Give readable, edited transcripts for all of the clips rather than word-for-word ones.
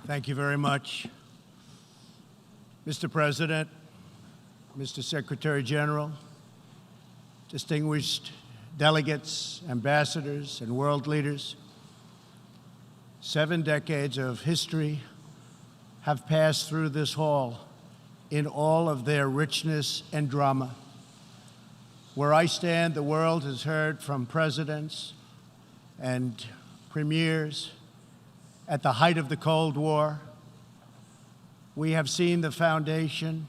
Thank you very much. Mr. President, Mr. Secretary General, distinguished delegates, ambassadors, and world leaders, 7 decades of history have passed through this hall in all of their richness and drama. Where I stand, the world has heard from presidents and premiers at the height of the Cold War. We have seen the foundation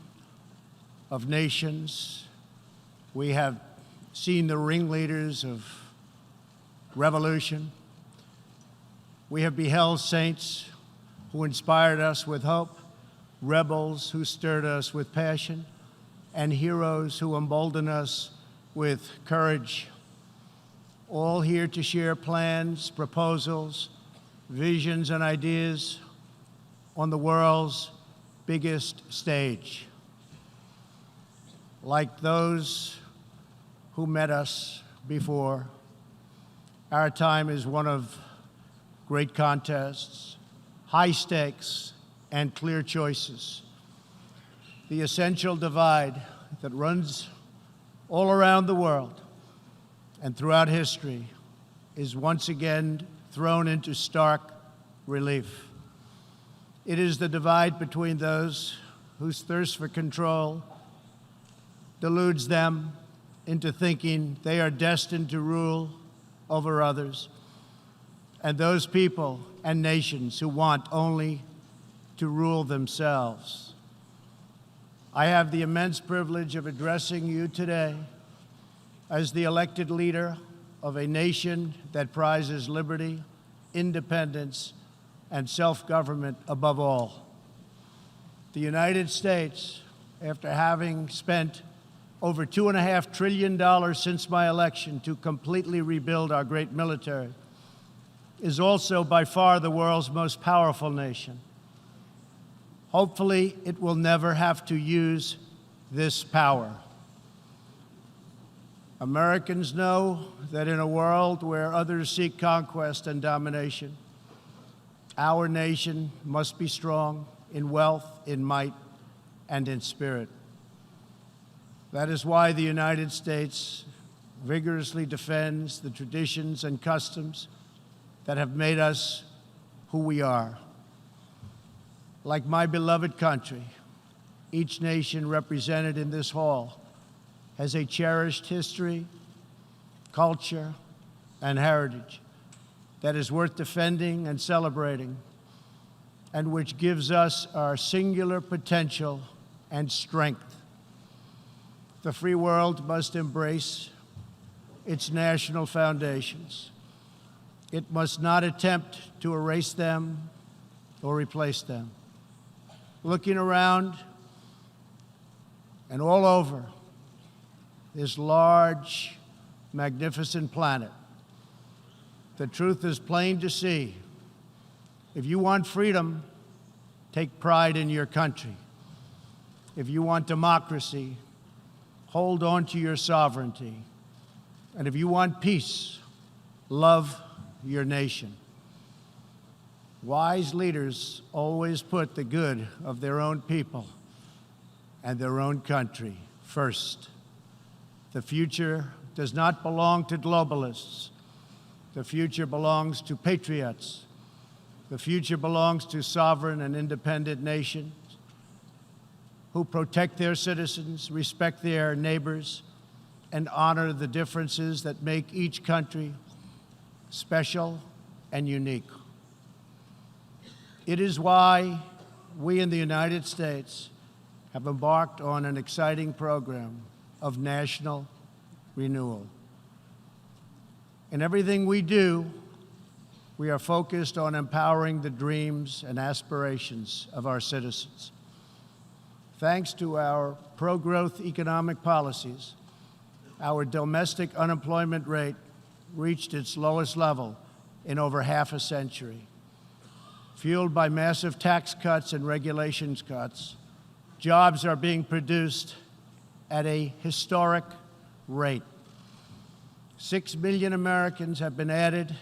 of nations. We have seen the ringleaders of revolution. We have beheld saints who inspired us with hope, rebels who stirred us with passion, and heroes who emboldened us with courage, all here to share plans, proposals, visions, and ideas on the world's biggest stage. Like those who met us before, our time is one of great contests, high stakes, and clear choices. The essential divide that runs all around the world and throughout history is once again thrown into stark relief. It is the divide between those whose thirst for control deludes them into thinking they are destined to rule over others, and those people and nations who want only to rule themselves. I have the immense privilege of addressing you today as the elected leader of a nation that prizes liberty, independence, and self-government above all. The United States, after having spent over $2.5 trillion since my election to completely rebuild our great military, is also by far the world's most powerful nation. Hopefully, it will never have to use this power. Americans know that in a world where others seek conquest and domination, our nation must be strong in wealth, in might, and in spirit. That is why the United States vigorously defends the traditions and customs that have made us who we are. Like my beloved country, each nation represented in this hall has a cherished history, culture, and heritage that is worth defending and celebrating, and which gives us our singular potential and strength. The free world must embrace its national foundations. It must not attempt to erase them or replace them. Looking around and all over this large, magnificent planet, the truth is plain to see. If you want freedom, take pride in your country. If you want democracy, hold on to your sovereignty. And if you want peace, love your nation. Wise leaders always put the good of their own people and their own country first. The future does not belong to globalists. The future belongs to patriots. The future belongs to sovereign and independent nations who protect their citizens, respect their neighbors, and honor the differences that make each country special and unique. It is why we in the United States have embarked on an exciting program of national renewal. In everything we do, we are focused on empowering the dreams and aspirations of our citizens. Thanks to our pro-growth economic policies, our domestic unemployment rate reached its lowest level in over half a century. Fueled by massive tax cuts and regulations cuts, jobs are being produced at a historic rate. 6 million Americans have been added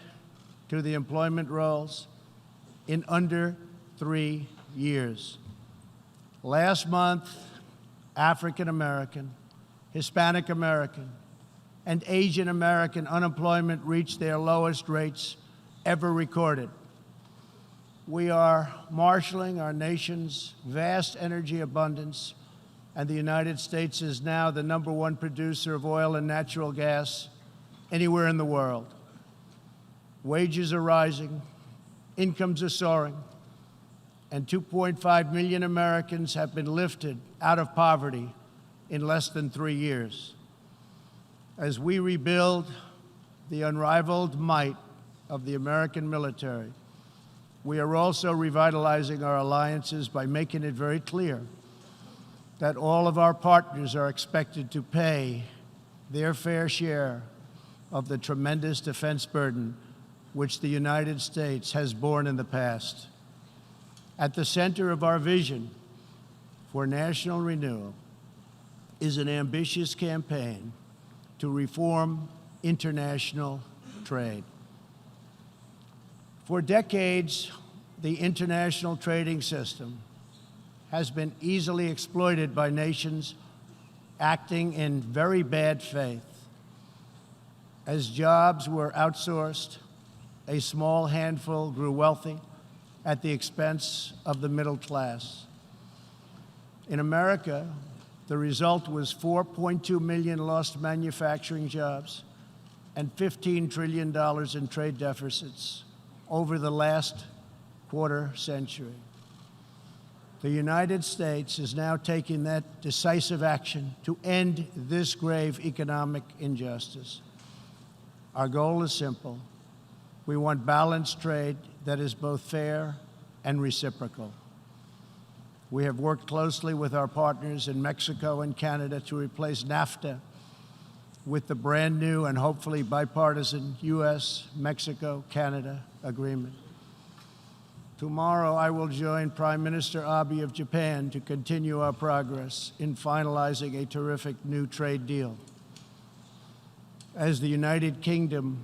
to the employment rolls in under 3 years. Last month, African American, Hispanic American, and Asian American unemployment reached their lowest rates ever recorded. We are marshaling our nation's vast energy abundance, and the United States is now the #1 producer of oil and natural gas anywhere in the world. Wages are rising, incomes are soaring, and 2.5 million Americans have been lifted out of poverty in less than 3 years. As we rebuild the unrivaled might of the American military, we are also revitalizing our alliances by making it very clear that all of our partners are expected to pay their fair share of the tremendous defense burden which the United States has borne in the past. At the center of our vision for national renewal is an ambitious campaign to reform international trade. For decades, the international trading system has been easily exploited by nations acting in very bad faith. As jobs were outsourced, a small handful grew wealthy at the expense of the middle class. In America, the result was 4.2 million lost manufacturing jobs and $15 trillion in trade deficits over the last quarter century. The United States is now taking that decisive action to end this grave economic injustice. Our goal is simple. We want balanced trade that is both fair and reciprocal. We have worked closely with our partners in Mexico and Canada to replace NAFTA with the brand new and hopefully bipartisan U.S.-Mexico-Canada agreement. Tomorrow, I will join Prime Minister Abe of Japan to continue our progress in finalizing a terrific new trade deal. As the United Kingdom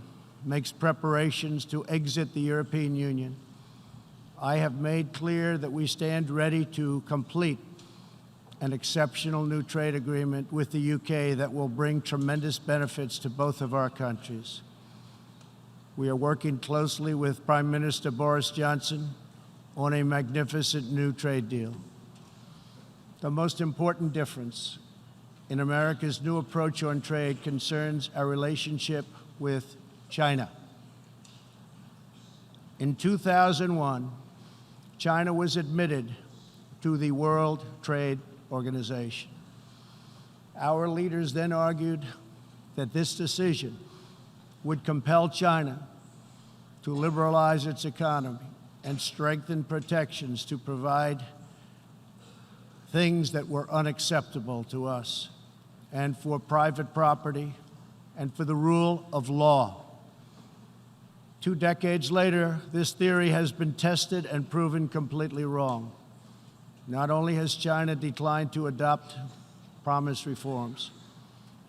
makes preparations to exit the European Union, I have made clear that we stand ready to complete an exceptional new trade agreement with the UK that will bring tremendous benefits to both of our countries. We are working closely with Prime Minister Boris Johnson on a magnificent new trade deal. The most important difference in America's new approach on trade concerns our relationship with China. In 2001, China was admitted to the World Trade Organization. Our leaders then argued that this decision would compel China to liberalize its economy and strengthen protections to provide things that were unacceptable to us, and for private property, and for the rule of law. 2 decades later, this theory has been tested and proven completely wrong. Not only has China declined to adopt promised reforms,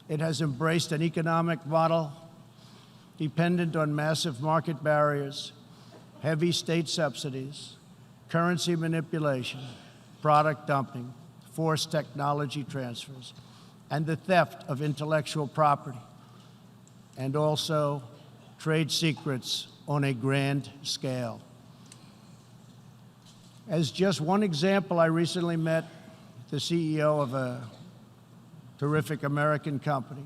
it has embraced an economic model dependent on massive market barriers, heavy state subsidies, currency manipulation, product dumping, forced technology transfers, and the theft of intellectual property, and also trade secrets on a grand scale. As just one example, I recently met the CEO of a terrific American company,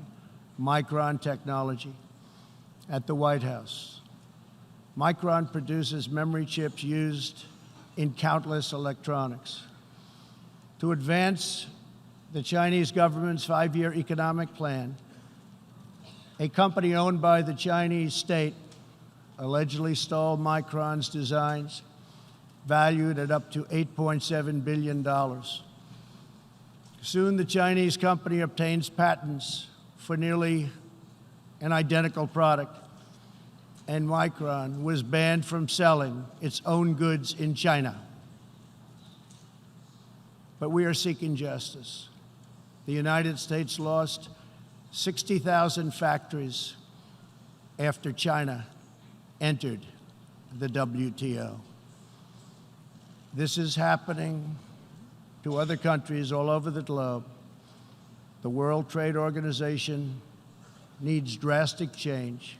Micron Technology, at the White House. Micron produces memory chips used in countless electronics. To advance the Chinese government's 5-year economic plan, a company owned by the Chinese state allegedly stole Micron's designs, valued at up to $8.7 billion. Soon, the Chinese company obtains patents for nearly an identical product, and Micron was banned from selling its own goods in China. But we are seeking justice. The United States lost 60,000 factories after China entered the WTO. This is happening to other countries all over the globe. The World Trade Organization needs drastic change.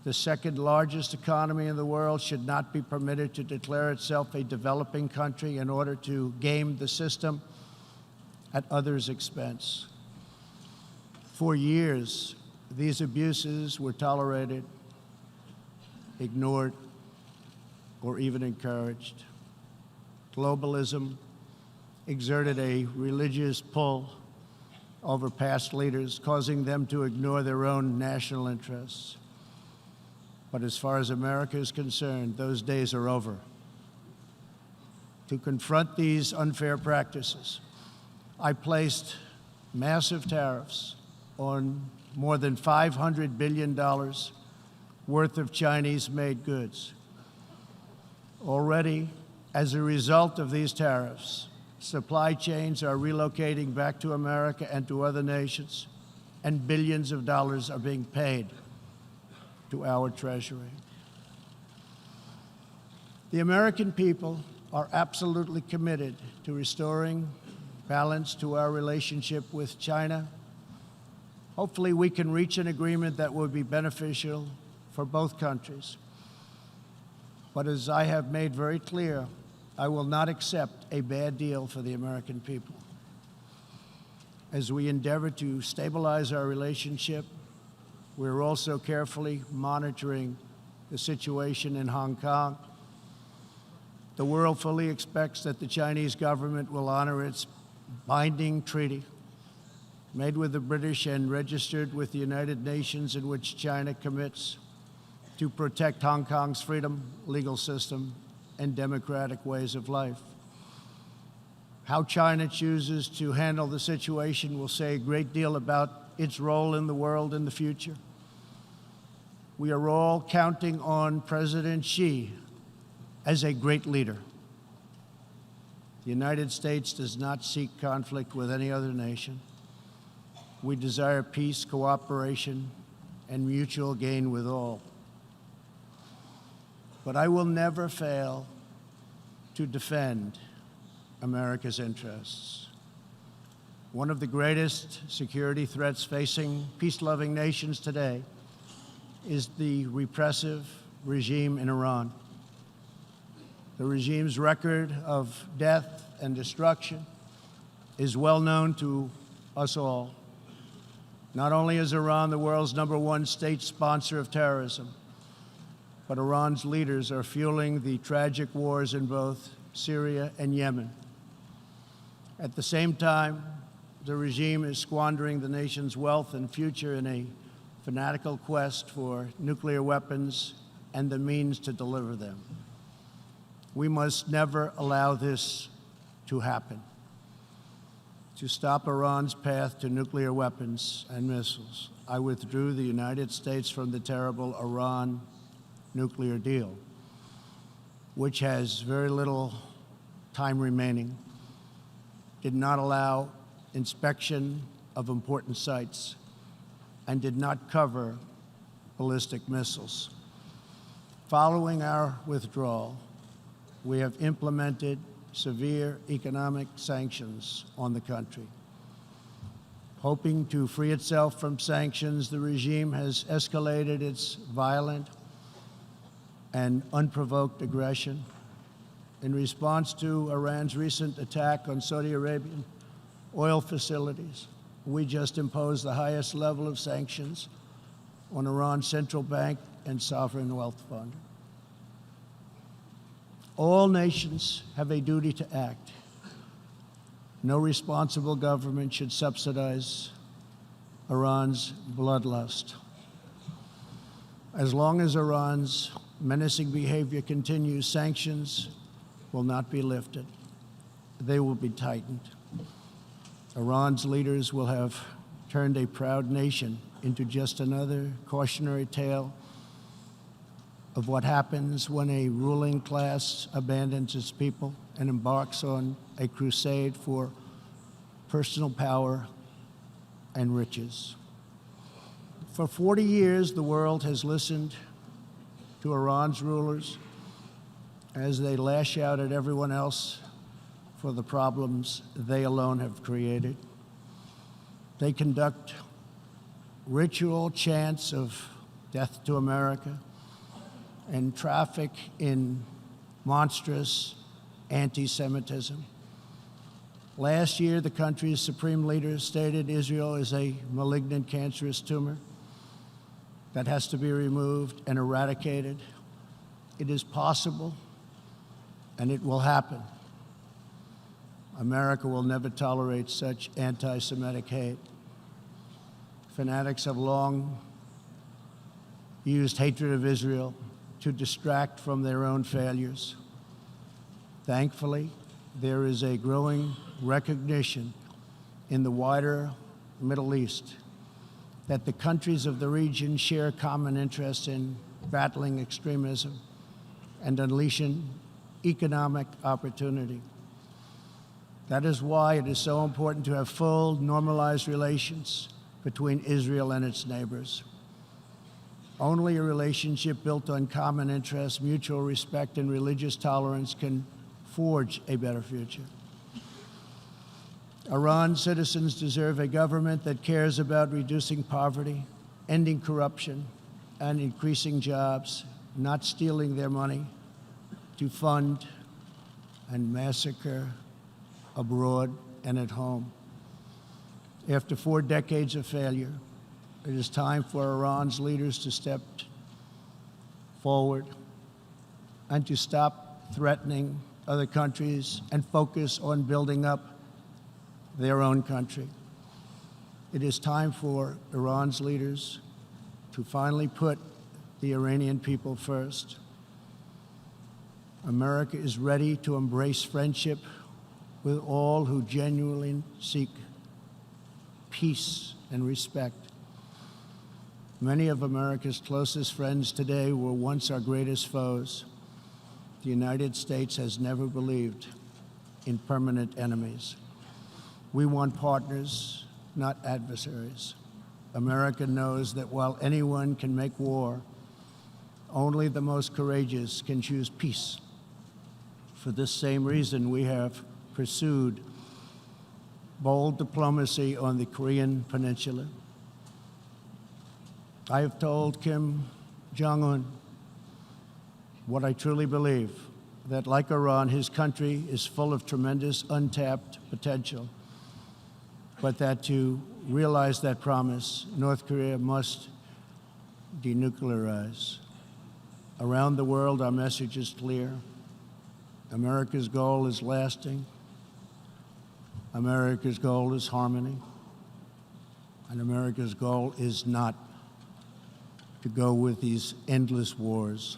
The second largest economy in the world should not be permitted to declare itself a developing country in order to game the system at others' expense. For years, these abuses were tolerated, ignored, or even encouraged. Globalism exerted a religious pull over past leaders, causing them to ignore their own national interests. But as far as America is concerned, those days are over. To confront these unfair practices, I placed massive tariffs on more than $500 billion worth of Chinese-made goods. Already, as a result of these tariffs, supply chains are relocating back to America and to other nations, and billions of dollars are being paid to our Treasury. The American people are absolutely committed to restoring balance to our relationship with China. Hopefully, we can reach an agreement that will be beneficial for both countries. But as I have made very clear, I will not accept a bad deal for the American people. As we endeavor to stabilize our relationship, we're also carefully monitoring the situation in Hong Kong. The world fully expects that the Chinese government will honor its binding treaty made with the British and registered with the United Nations, in which China commits to protect Hong Kong's freedom, legal system, and democratic ways of life. How China chooses to handle the situation will say a great deal about its role in the world in the future. We are all counting on President Xi as a great leader. The United States does not seek conflict with any other nation. We desire peace, cooperation, and mutual gain with all. But I will never fail to defend America's interests. One of the greatest security threats facing peace-loving nations today is the repressive regime in Iran. The regime's record of death and destruction is well known to us all. Not only is Iran the world's #1 state sponsor of terrorism, but Iran's leaders are fueling the tragic wars in both Syria and Yemen. At the same time, the regime is squandering the nation's wealth and future in a fanatical quest for nuclear weapons and the means to deliver them. We must never allow this to happen. To stop Iran's path to nuclear weapons and missiles, I withdrew the United States from the terrible Iran nuclear deal, which has very little time remaining, did not allow inspection of important sites, and did not cover ballistic missiles. Following our withdrawal, we have implemented severe economic sanctions on the country. Hoping to free itself from sanctions, the regime has escalated its violent and unprovoked aggression. In response to Iran's recent attack on Saudi Arabian oil facilities, we just imposed the highest level of sanctions on Iran's central bank and sovereign wealth fund. All nations have a duty to act. No responsible government should subsidize Iran's bloodlust. As long as Iran's menacing behavior continues, sanctions will not be lifted. They will be tightened. Iran's leaders will have turned a proud nation into just another cautionary tale of what happens when a ruling class abandons its people and embarks on a crusade for personal power and riches. For 40 years, the world has listened to Iran's rulers as they lash out at everyone else for the problems they alone have created. They conduct ritual chants of death to America and traffic in monstrous anti-Semitism. Last year, the country's supreme leader stated Israel is a malignant, cancerous tumor that has to be removed and eradicated. It is possible, and it will happen. America will never tolerate such anti-Semitic hate. Fanatics have long used hatred of Israel to distract from their own failures. Thankfully, there is a growing recognition in the wider Middle East that the countries of the region share common interests in battling extremism and unleashing economic opportunity. That is why it is so important to have full, normalized relations between Israel and its neighbors. Only a relationship built on common interests, mutual respect, and religious tolerance can forge a better future. Iran's citizens deserve a government that cares about reducing poverty, ending corruption, and increasing jobs, not stealing their money to fund and massacre abroad and at home. After 4 decades of failure, it is time for Iran's leaders to step forward and to stop threatening other countries and focus on building up their own country. It is time for Iran's leaders to finally put the Iranian people first. America is ready to embrace friendship with all who genuinely seek peace and respect. Many of America's closest friends today were once our greatest foes. The United States has never believed in permanent enemies. We want partners, not adversaries. America knows that while anyone can make war, only the most courageous can choose peace. For this same reason, we have pursued bold diplomacy on the Korean Peninsula. I have told Kim Jong-un what I truly believe, that like Iran, his country is full of tremendous untapped potential, but that to realize that promise, North Korea must denuclearize. Around the world, our message is clear. America's goal is lasting. America's goal is harmony. And America's goal is not to go with these endless wars,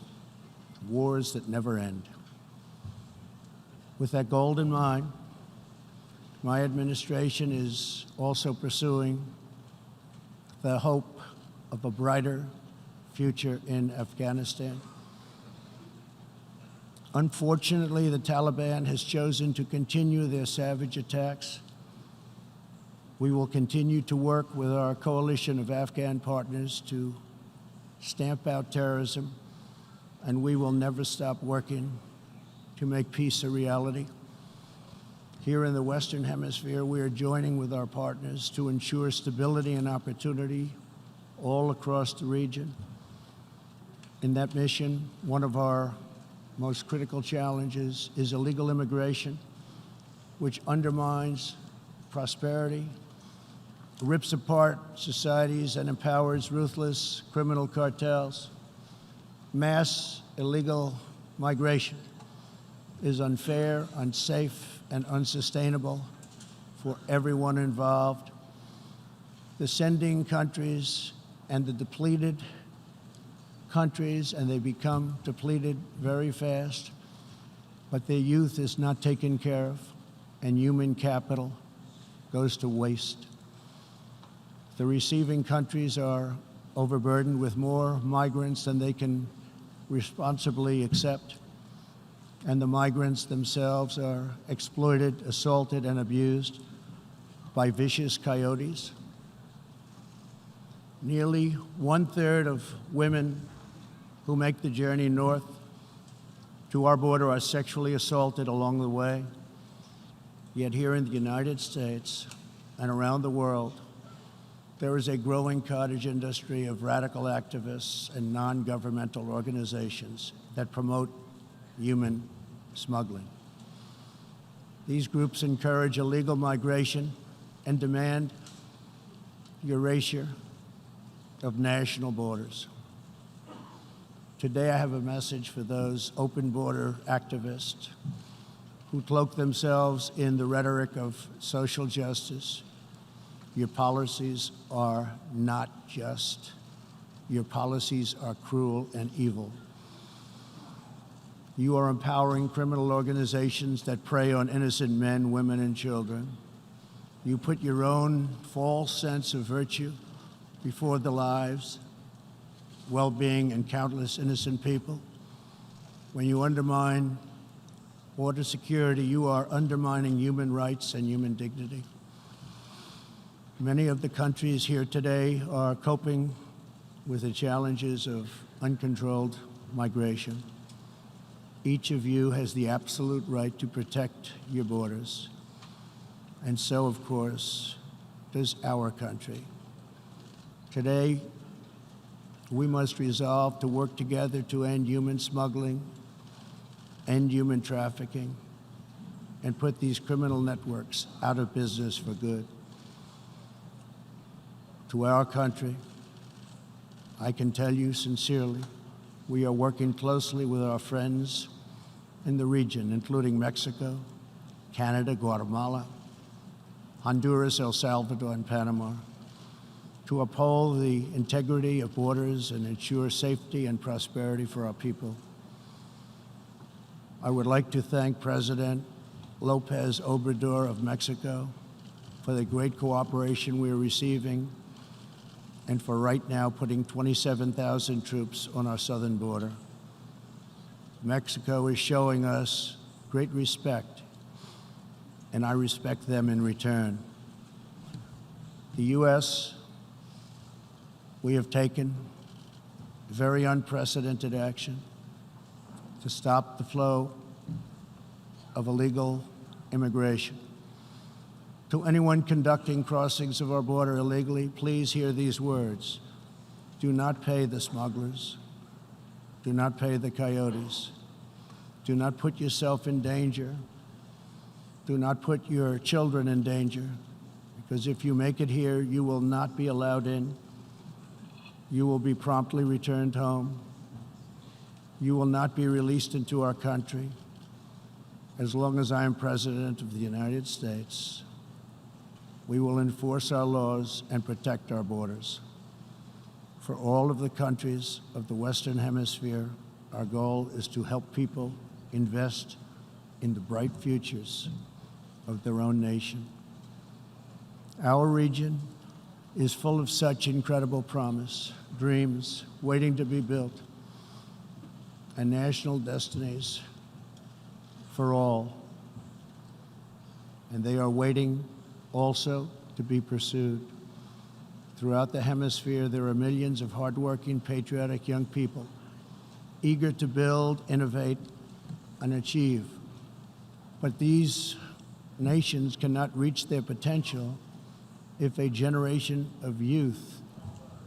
wars that never end. With that goal in mind, my administration is also pursuing the hope of a brighter future in Afghanistan. Unfortunately, the Taliban has chosen to continue their savage attacks. We will continue to work with our coalition of Afghan partners to stamp out terrorism, and we will never stop working to make peace a reality. Here in the Western Hemisphere, we are joining with our partners to ensure stability and opportunity all across the region. In that mission, one of our most critical challenges is illegal immigration, which undermines prosperity, rips apart societies, and empowers ruthless criminal cartels. Mass illegal migration is unfair, unsafe, and unsustainable for everyone involved. The sending countries and the depleted countries, and they become depleted very fast, but their youth is not taken care of, and human capital goes to waste. The receiving countries are overburdened with more migrants than they can responsibly accept, and the migrants themselves are exploited, assaulted, and abused by vicious coyotes. Nearly 1/3 of women who make the journey north to our border are sexually assaulted along the way. Yet here in the United States and around the world, there is a growing cottage industry of radical activists and non-governmental organizations that promote human smuggling. These groups encourage illegal migration and demand erasure of national borders. Today I have a message for those open border activists who cloak themselves in the rhetoric of social justice. Your policies are not just. Your policies are cruel and evil. You are empowering criminal organizations that prey on innocent men, women, and children. You put your own false sense of virtue before the lives, well-being, and countless innocent people. When you undermine border security, you are undermining human rights and human dignity. Many of the countries here today are coping with the challenges of uncontrolled migration. Each of you has the absolute right to protect your borders. And so, of course, does our country. Today, we must resolve to work together to end human smuggling, end human trafficking, and put these criminal networks out of business for good. To our country, I can tell you sincerely, we are working closely with our friends in the region, including Mexico, Canada, Guatemala, Honduras, El Salvador, and Panama, to uphold the integrity of borders and ensure safety and prosperity for our people. I would like to thank President López Obrador of Mexico for the great cooperation we are receiving and for right now putting 27,000 troops on our southern border. Mexico is showing us great respect, and I respect them in return. The U.S., we have taken very unprecedented action to stop the flow of illegal immigration. To anyone conducting crossings of our border illegally, please hear these words. Do not pay the smugglers. Do not pay the coyotes. Do not put yourself in danger. Do not put your children in danger, because if you make it here, you will not be allowed in. You will be promptly returned home. You will not be released into our country. As long as I am President of the United States, we will enforce our laws and protect our borders. For all of the countries of the Western Hemisphere, our goal is to help people invest in the bright futures of their own nation. Our region is full of such incredible promise, dreams waiting to be built, and national destinies for all. And they are waiting also to be pursued. Throughout the hemisphere, there are millions of hardworking, patriotic young people eager to build, innovate, and achieve. But these nations cannot reach their potential if a generation of youth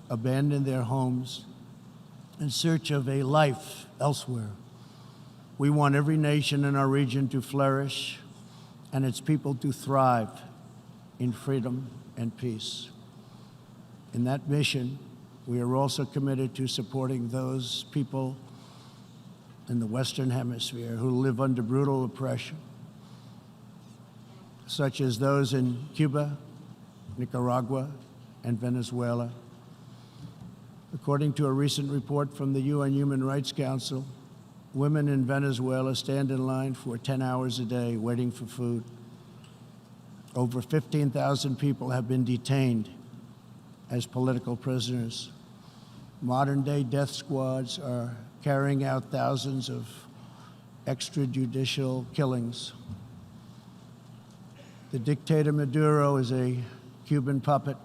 abandon their homes in search of a life elsewhere. We want every nation in our region to flourish and its people to thrive in freedom and peace. In that mission, we are also committed to supporting those people in the Western Hemisphere who live under brutal oppression, such as those in Cuba, Nicaragua, and Venezuela. According to a recent report from the UN Human Rights Council, women in Venezuela stand in line for 10 hours a day waiting for food. Over 15,000 people have been detained as political prisoners. Modern-day death squads are carrying out thousands of extrajudicial killings. The dictator Maduro is a Cuban puppet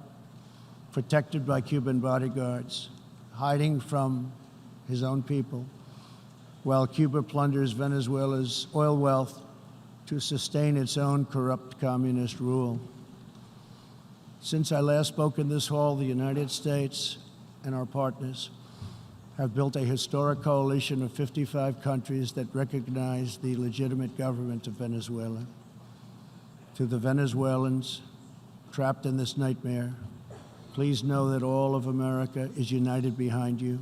protected by Cuban bodyguards, hiding from his own people, while Cuba plunders Venezuela's oil wealth to sustain its own corrupt communist rule. Since I last spoke in this hall, the United States and our partners have built a historic coalition of 55 countries that recognize the legitimate government of Venezuela. To the Venezuelans trapped in this nightmare, please know that all of America is united behind you.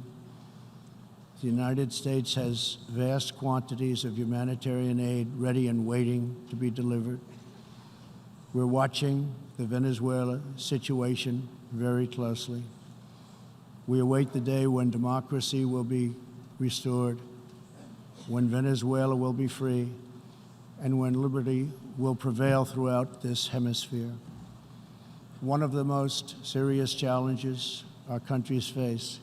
The United States has vast quantities of humanitarian aid ready and waiting to be delivered. We're watching the Venezuela situation very closely. We await the day when democracy will be restored, when Venezuela will be free, and when liberty will prevail throughout this hemisphere. One of the most serious challenges our countries face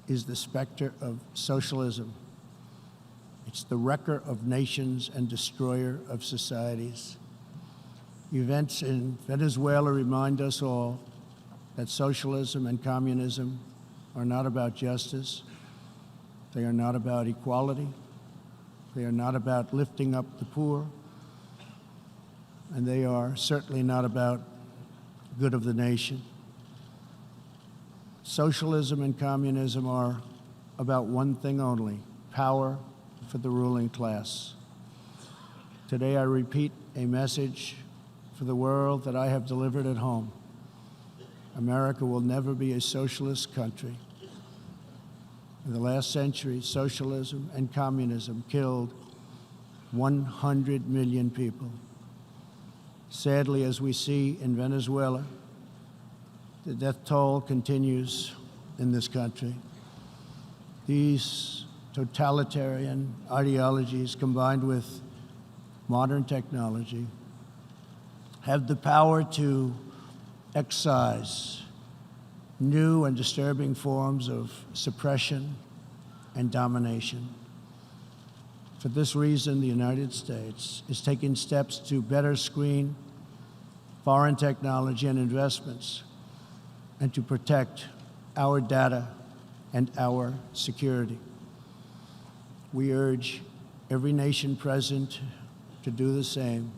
is the specter of socialism. It's the wrecker of nations and destroyer of societies. Events in Venezuela remind us all that socialism and communism are not about justice. They are not about equality. They are not about lifting up the poor. And they are certainly not about good of the nation. Socialism and communism are about one thing only: power for the ruling class. Today I repeat a message for the world that I have delivered at home. America will never be a socialist country. In the last century, socialism and communism killed 100 million people. Sadly, as we see in Venezuela, the death toll continues in this country. These totalitarian ideologies, combined with modern technology, have the power to excise new and disturbing forms of suppression and domination. For this reason, the United States is taking steps to better screen foreign technology and investments and to protect our data and our security. We urge every nation present to do the same.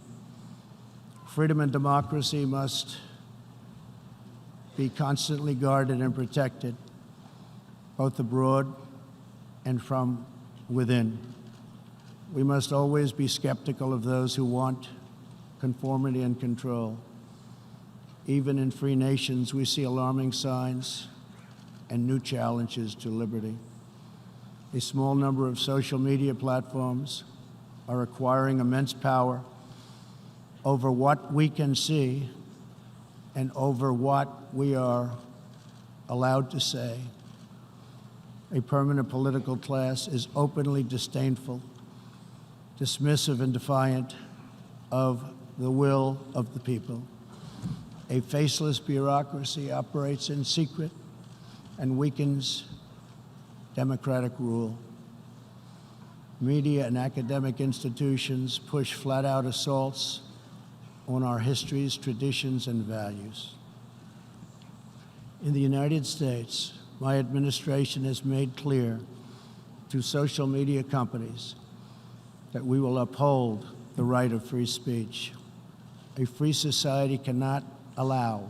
Freedom and democracy must be constantly guarded and protected, both abroad and from within. We must always be skeptical of those who want conformity and control. Even in free nations, we see alarming signs and new challenges to liberty. A small number of social media platforms are acquiring immense power over what we can see and over what we are allowed to say. A permanent political class is openly disdainful, dismissive, and defiant of the will of the people. A faceless bureaucracy operates in secret and weakens democratic rule. Media and academic institutions push flat-out assaults on our histories, traditions, and values. In the United States, my administration has made clear to social media companies that we will uphold the right of free speech. A free society cannot allow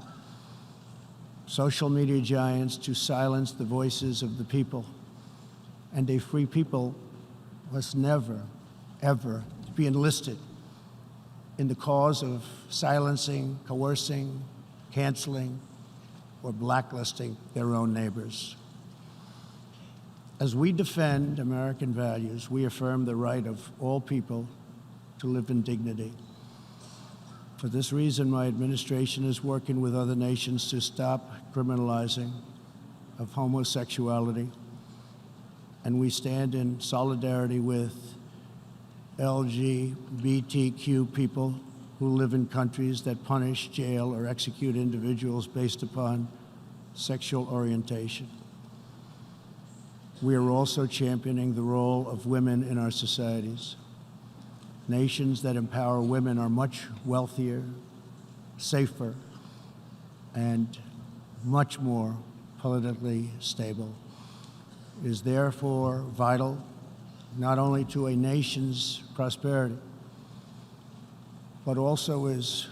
social media giants to silence the voices of the people, and a free people must never, ever be enlisted in the cause of silencing, coercing, canceling, or blacklisting their own neighbors. As we defend American values, we affirm the right of all people to live in dignity. For this reason, my administration is working with other nations to stop criminalizing of homosexuality, and we stand in solidarity with LGBTQ people who live in countries that punish, jail, or execute individuals based upon sexual orientation. We are also championing the role of women in our societies. Nations that empower women are much wealthier, safer, and much more politically stable. It is therefore vital not only to a nation's prosperity, but also is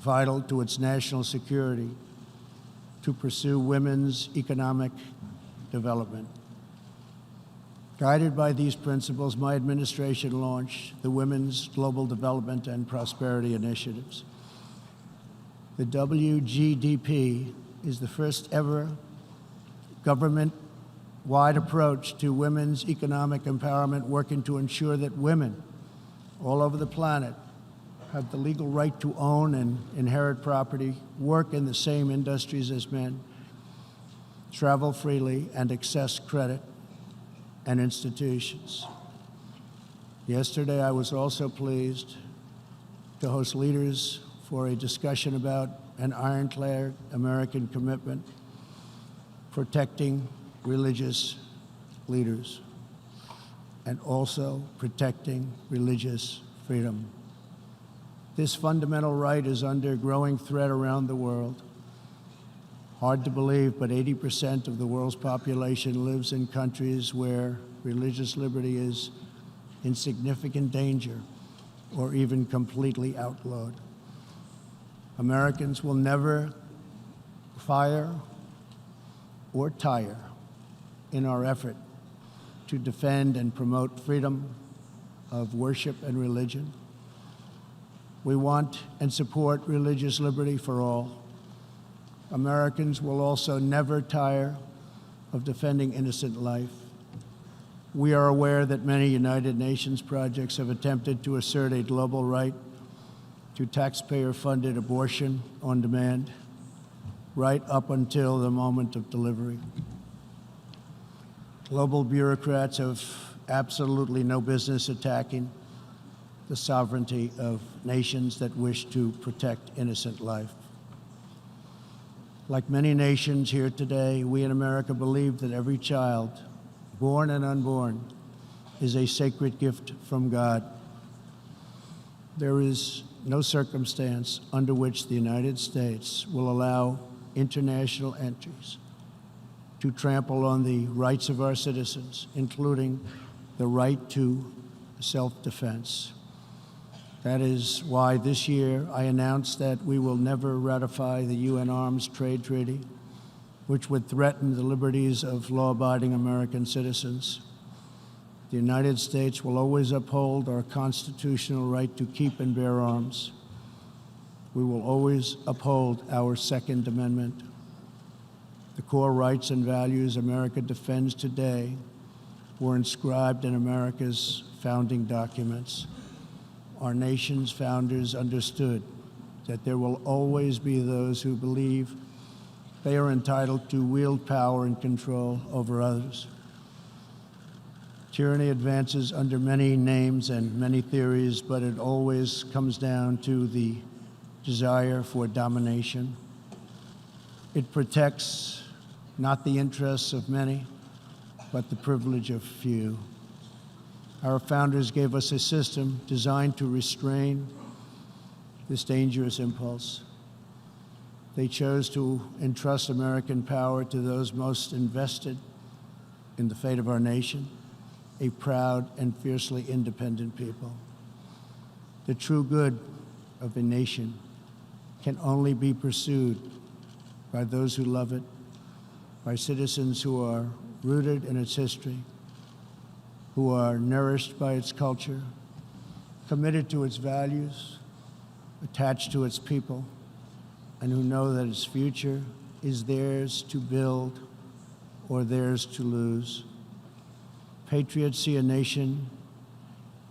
vital to its national security to pursue women's economic development. Guided by these principles, my administration launched the Women's Global Development and Prosperity Initiatives. The WGDP is the first ever government-wide approach to women's economic empowerment, working to ensure that women all over the planet have the legal right to own and inherit property, work in the same industries as men, travel freely, and access credit and institutions. Yesterday, I was also pleased to host leaders for a discussion about an ironclad American commitment protecting religious leaders and also protecting religious freedom. This fundamental right is under growing threat around the world. Hard to believe, but 80% of the world's population lives in countries where religious liberty is in significant danger or even completely outlawed. Americans will never fire or tire in our effort to defend and promote freedom of worship and religion. We want and support religious liberty for all. Americans will also never tire of defending innocent life. We are aware that many United Nations projects have attempted to assert a global right to taxpayer-funded abortion on demand, right up until the moment of delivery. Global bureaucrats have absolutely no business attacking the sovereignty of nations that wish to protect innocent life. Like many nations here today, we in America believe that every child, born and unborn, is a sacred gift from God. There is no circumstance under which the United States will allow international entries to trample on the rights of our citizens, including the right to self-defense. That is why this year I announced that we will never ratify the UN Arms Trade Treaty, which would threaten the liberties of law-abiding American citizens. The United States will always uphold our constitutional right to keep and bear arms. We will always uphold our Second Amendment. The core rights and values America defends today were inscribed in America's founding documents. Our nation's founders understood that there will always be those who believe they are entitled to wield power and control over others. Tyranny advances under many names and many theories, but it always comes down to the desire for domination. It protects not the interests of many, but the privilege of few. Our founders gave us a system designed to restrain this dangerous impulse. They chose to entrust American power to those most invested in the fate of our nation, a proud and fiercely independent people. The true good of a nation can only be pursued by those who love it, by citizens who are rooted in its history, who are nourished by its culture, committed to its values, attached to its people, and who know that its future is theirs to build or theirs to lose. Patriots see a nation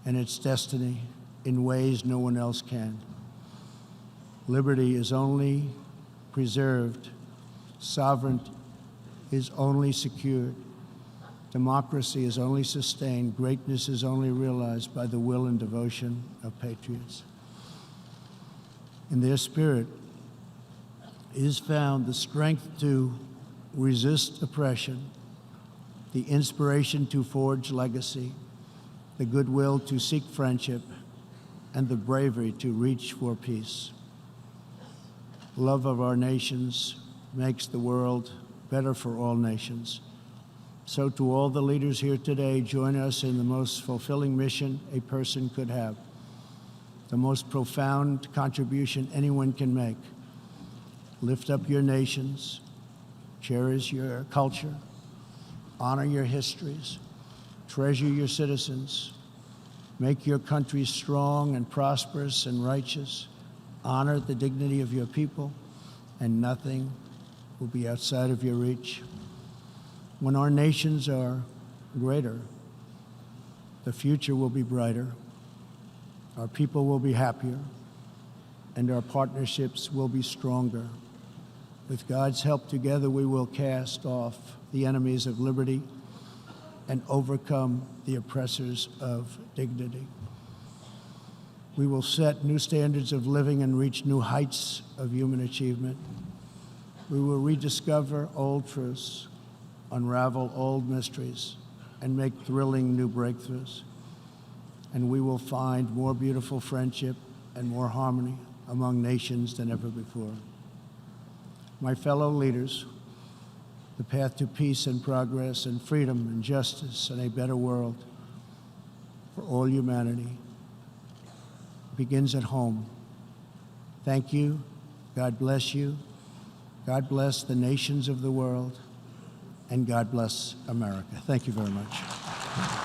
and its destiny in ways no one else can. Liberty is only preserved, sovereignty is only secured, democracy is only sustained, greatness is only realized by the will and devotion of patriots. In their spirit is found the strength to resist oppression, the inspiration to forge legacy, the goodwill to seek friendship, and the bravery to reach for peace. Love of our nations makes the world better for all nations. So to all the leaders here today, join us in the most fulfilling mission a person could have, the most profound contribution anyone can make. Lift up your nations, cherish your culture, honor your histories, treasure your citizens, make your country strong and prosperous and righteous, honor the dignity of your people, and nothing will be outside of your reach. When our nations are greater, the future will be brighter, our people will be happier, and our partnerships will be stronger. With God's help, together we will cast off the enemies of liberty and overcome the oppressors of dignity. We will set new standards of living and reach new heights of human achievement. We will rediscover old truths, unravel old mysteries, and make thrilling new breakthroughs. And we will find more beautiful friendship and more harmony among nations than ever before. My fellow leaders, the path to peace and progress and freedom and justice and a better world for all humanity begins at home. Thank you. God bless you. God bless the nations of the world. And God bless America. Thank you very much.